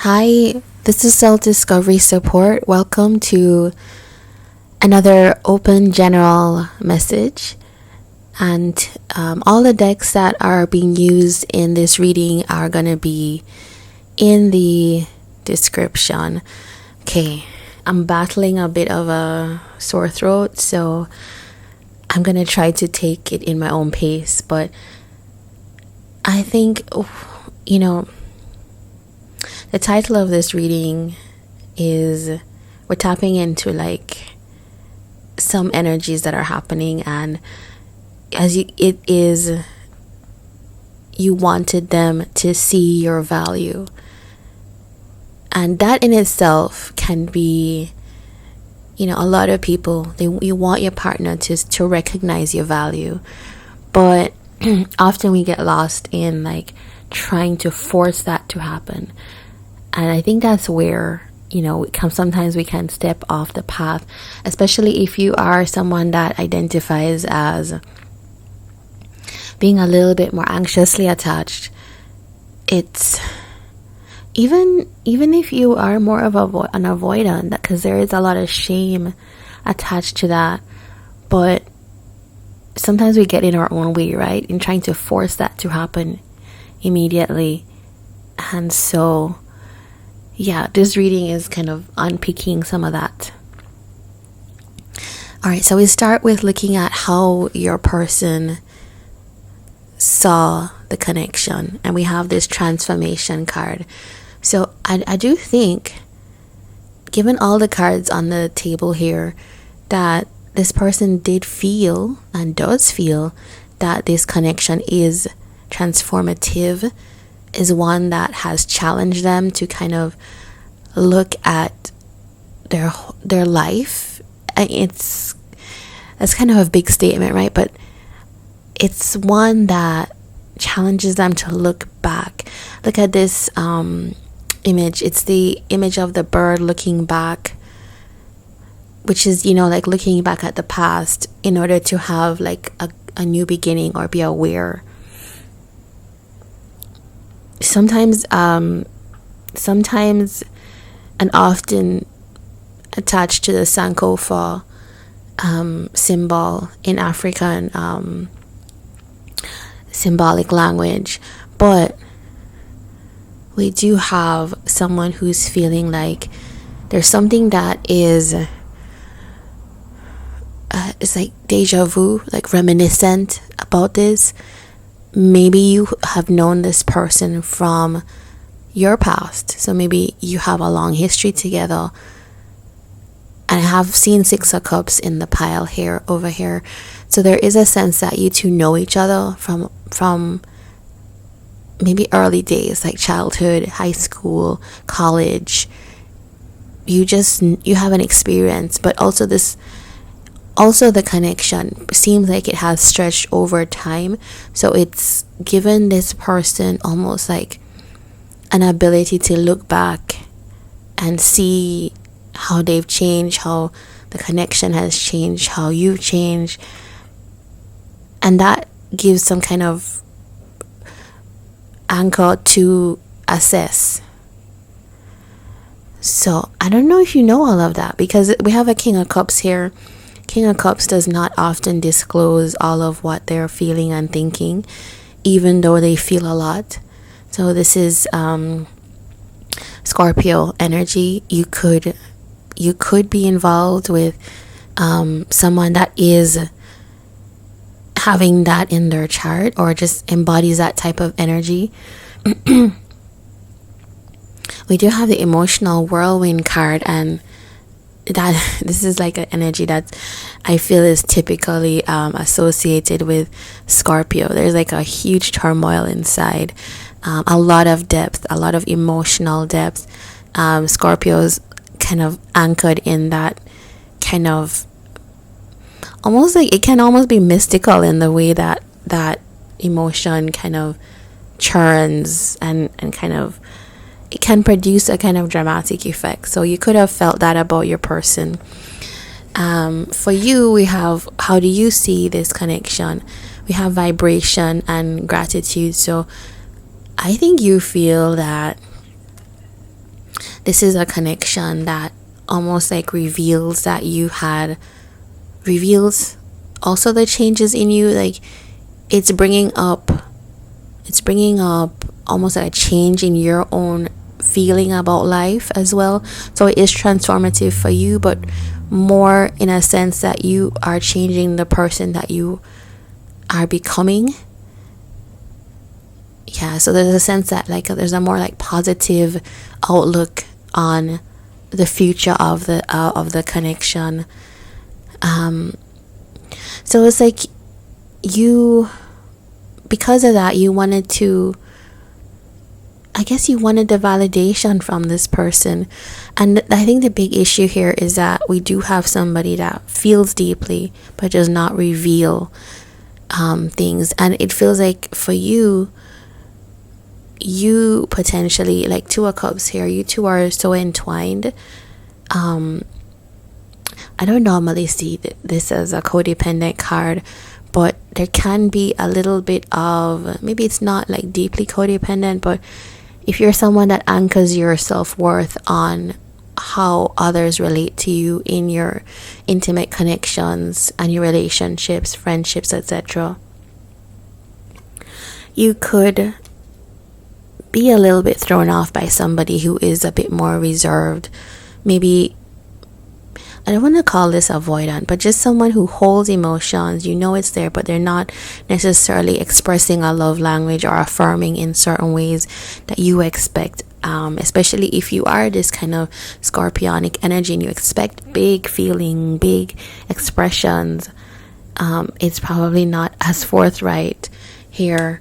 Hi, this is Self Discovery Support. Welcome to another open general message. And all the decks that are being used in this reading are going to be in the description. Okay, I'm battling a bit of a sore throat, so I'm going to try to take it in my own pace. But I think, the title of this reading is we're tapping into like some energies that are happening, and you wanted them to see your value, and that in itself can be, a lot of people, you want your partner to recognize your value, but often we get lost in like trying to force that to happen. And I think that's where, sometimes we can step off the path, especially if you are someone that identifies as being a little bit more anxiously attached. It's even if you are more of an avoidant, because there is a lot of shame attached to that. But sometimes we get in our own way, right? In trying to force that to happen immediately. And so this reading is kind of unpicking some of that. Alright, so we start with looking at how your person saw the connection. And we have this transformation card. So I do think, given all the cards on the table here, that this person did feel and does feel that this connection is transformative, is one that has challenged them to kind of look at their life. That's kind of a big statement, right? But it's one that challenges them to look back. Look at this image. It's the image of the bird looking back, which is, like looking back at the past in order to have like a new beginning or be aware. Sometimes and often attached to the Sankofa symbol in African symbolic language. But we do have someone who's feeling like there's something that is it's like deja vu, like reminiscent about this. Maybe you have known this person from your past, so maybe you have a long history together. And I have seen Six of Cups in the pile here, over here. So there is a sense that you two know each other from maybe early days, like childhood, high school, college. You have an experience, but also the connection seems like it has stretched over time. So it's given this person almost like an ability to look back and see how they've changed, how the connection has changed, how you've changed. And that gives some kind of anchor to assess. So I don't know if you know all of that, because we have a King of Cups here. King of Cups does not often disclose all of what they're feeling and thinking, even though they feel a lot. So this is Scorpio energy. You could be involved with someone that is having that in their chart, or just embodies that type of energy. We do have the emotional whirlwind card, and that this is like an energy that I feel is typically associated with Scorpio. There's like a huge turmoil inside, a lot of depth, a lot of emotional depth. Scorpio's kind of anchored in that kind of almost like, it can almost be mystical in the way that emotion kind of churns and kind of, it can produce a kind of dramatic effect. So you could have felt that about your person. For you, we have, how do you see this connection? We have vibration and gratitude. So I think you feel that this is a connection that almost like reveals also the changes in you. Like it's bringing up almost like a change in your own feeling about life as well. So it is transformative for you, but more in a sense that you are changing the person that you are becoming. Yeah, so there's a sense that like there's a more like positive outlook on the future of the connection. So it's like because of that, you wanted the validation from this person. And I think the big issue here is that we do have somebody that feels deeply but does not reveal things. And it feels like for you potentially, like Two of Cups here, you two are so entwined. I don't normally see this as a codependent card, but there can be a little bit of, maybe it's not like deeply codependent, but if you're someone that anchors your self-worth on how others relate to you in your intimate connections and your relationships, friendships, etc., you could be a little bit thrown off by somebody who is a bit more reserved. Maybe, I don't want to call this avoidant, but just someone who holds emotions. You know it's there, but they're not necessarily expressing a love language or affirming in certain ways that you expect. Especially if you are this kind of scorpionic energy and you expect big feeling, big expressions, it's probably not as forthright here.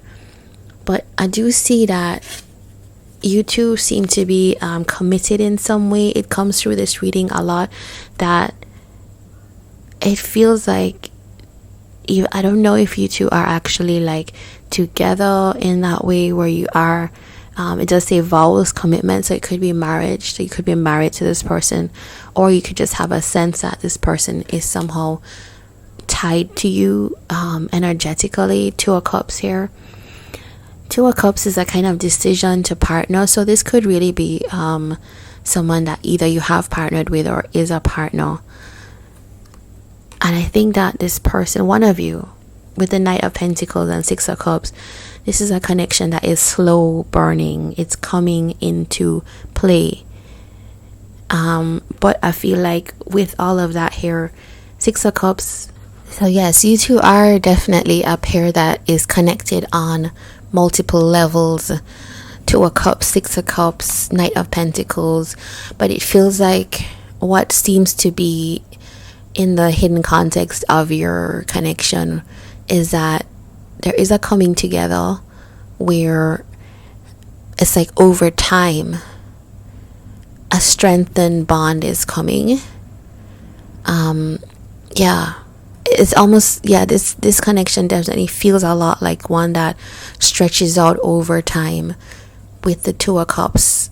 But I do see that you two seem to be committed in some way. It comes through this reading a lot that it feels like I don't know if you two are actually like together in that way where you are. It does say vows, commitment, so it could be marriage. So you could be married to this person, or you could just have a sense that this person is somehow tied to you energetically. Two of Cups here. Two of Cups is a kind of decision to partner. So this could really be someone that either you have partnered with or is a partner. And I think that this person, one of you, with the Knight of Pentacles and Six of Cups, this is a connection that is slow burning. It's coming into play. But I feel like with all of that here, Six of Cups. So yes, you two are definitely a pair that is connected on multiple levels. Two of Cups, Six of Cups, Knight of Pentacles. But it feels like what seems to be in the hidden context of your connection is that there is a coming together where it's like over time a strengthened bond is coming. It's almost, this connection definitely feels a lot like one that stretches out over time, with the Two of Cups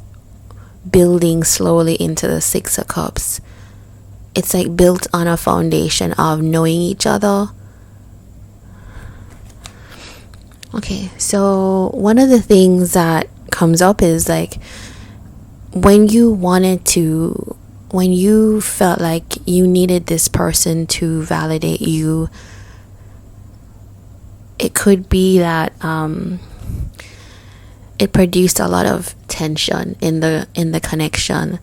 building slowly into the Six of Cups. It's like built on a foundation of knowing each other. Okay, so one of the things that comes up is like when you felt like you needed this person to validate you, it could be that it produced a lot of tension in the connection.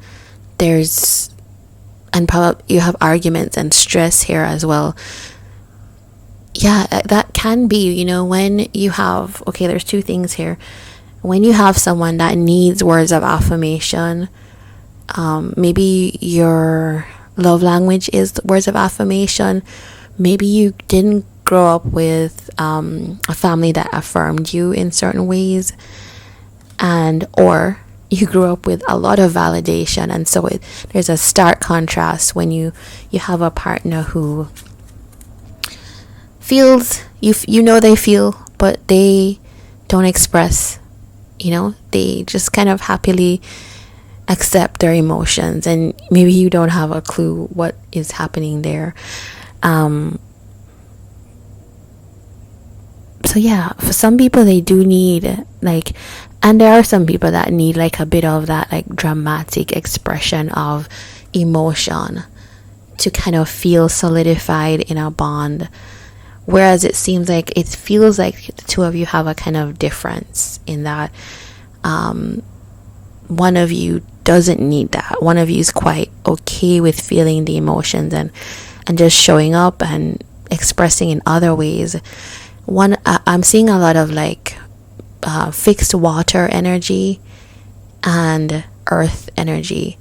And probably you have arguments and stress here as well. Yeah, that can be, when you have, there's two things here. When you have someone that needs words of affirmation, maybe your love language is words of affirmation. Maybe you didn't grow up with a family that affirmed you in certain ways, or you grew up with a lot of validation, and so there's a stark contrast when you have a partner who feels they feel, but they don't express. They just kind of happily accept their emotions, and maybe you don't have a clue what is happening there. So yeah, for some people they do need like, and there are some people that need like a bit of that like dramatic expression of emotion to kind of feel solidified in a bond. Whereas it seems like, it feels like the two of you have a kind of difference in that one of you doesn't need that. One of you is quite okay with feeling the emotions and just showing up and expressing in other ways. I'm seeing a lot of like fixed water energy and earth energy.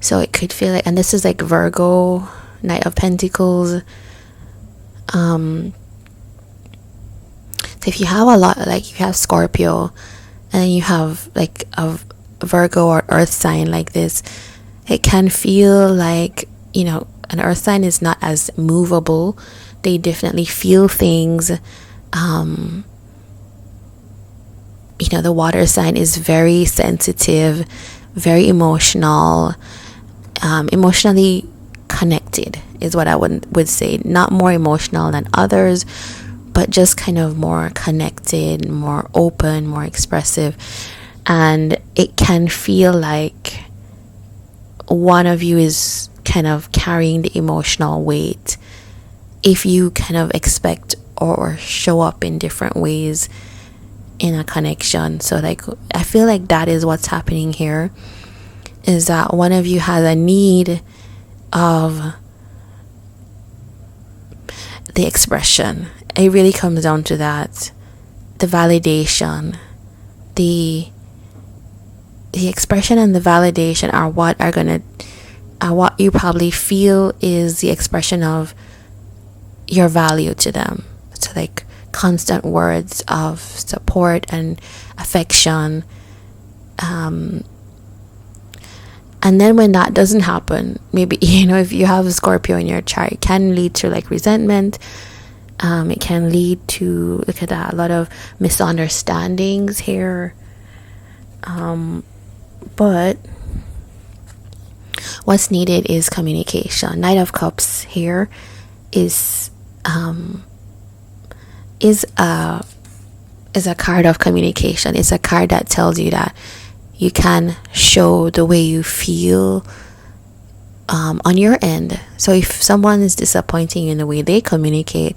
So it could feel like, and this is like Virgo, Knight of Pentacles. So if you have a lot, like you have Scorpio and then you have like a Virgo or earth sign like this, it can feel like, you know, an earth sign is not as movable. They definitely feel things. You know, the water sign is very sensitive, very emotional, emotionally connected is what I would say. Not more emotional than others, but just kind of more connected, more open, more expressive. And it can feel like one of you is kind of carrying the emotional weight if you kind of expect or show up in different ways in a connection. So like, I feel like that is what's happening here, is that one of you has a need of the expression. It really comes down to that, the validation, the expression and the validation are what you probably feel is the expression of your value to them. So like constant words of support and affection, and then when that doesn't happen, maybe, you know, if you have a Scorpio in your chart, it can lead to like resentment. It can lead to, look at that, a lot of misunderstandings here. But what's needed is communication. Knight of Cups here is a card of communication. It's a card that tells you that you can show the way you feel on your end. So if someone is disappointing in the way they communicate,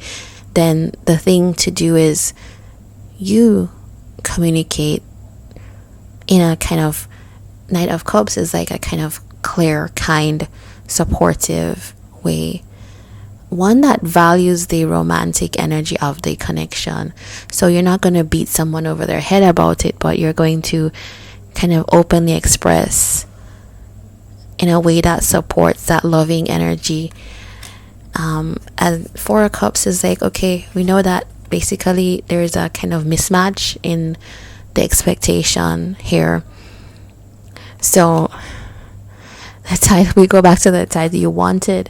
then the thing to do is you communicate in a kind of, Knight of Cups is like a kind of clear, kind, supportive way. One that values the romantic energy of the connection. So you're not going to beat someone over their head about it, but you're going to kind of openly express in a way that supports that loving energy. And Four of Cups is like, okay, we know that basically there's a kind of mismatch in the expectation here. So the title, we go back to the title, you wanted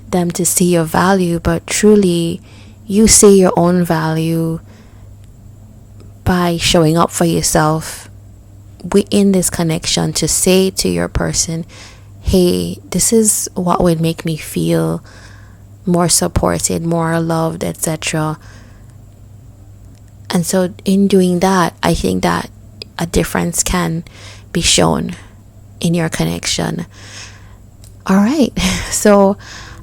them to see your value, but truly you see your own value by showing up for yourself within this connection, to say to your person, hey, this is what would make me feel more supported, more loved, etc. And so in doing that, I think that a difference can be shown in your connection. All right, so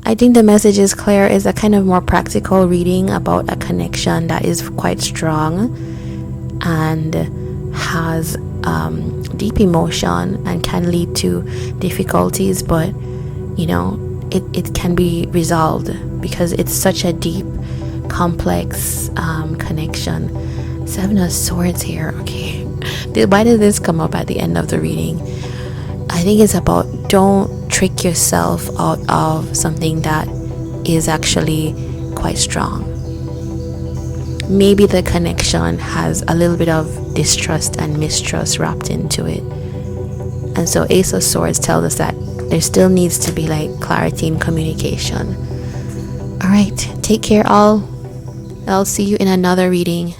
I think the message is clear. Is a kind of more practical reading about a connection that is quite strong and has deep emotion and can lead to difficulties, but you know, it can be resolved because it's such a deep, complex connection. Seven of Swords here. Okay, why did this come up at the end of the reading? I think it's about, don't trick yourself out of something that is actually quite strong. Maybe the connection has a little bit of distrust and mistrust wrapped into it. And so Ace of Swords tells us that there still needs to be like clarity in communication. All right, take care all. I'll see you in another reading.